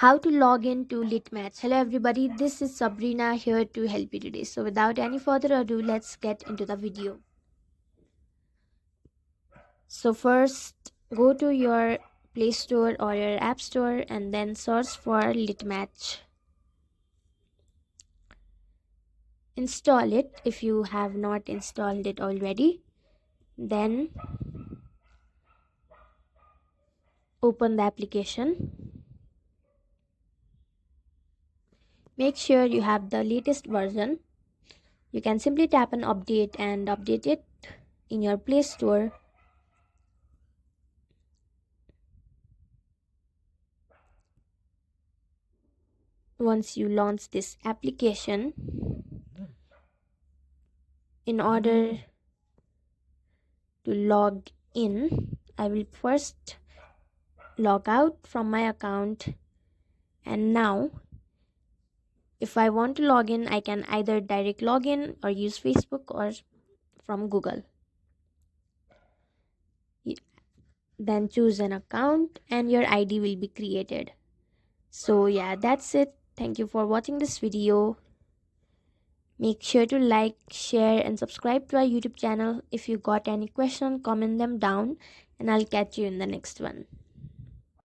How to log in to Litmatch. Hello everybody, this is Sabrina here to help you today. So without any further ado, let's get into the video. So first, go to your Play Store or your App Store and then search for Litmatch. Install it if you have not installed it already. Then open the application. Make sure you have the latest version. You can simply tap on update and update it in your Play Store. Once you launch this application, in order to log in, I will first log out from my account, and now if I want to log in, I can either direct login or use Facebook or from Google. Then choose an account and your ID will be created. So yeah, that's it. Thank you for watching this video. Make sure to like, share and subscribe to our YouTube channel. If you got any question, comment them down and I'll catch you in the next one.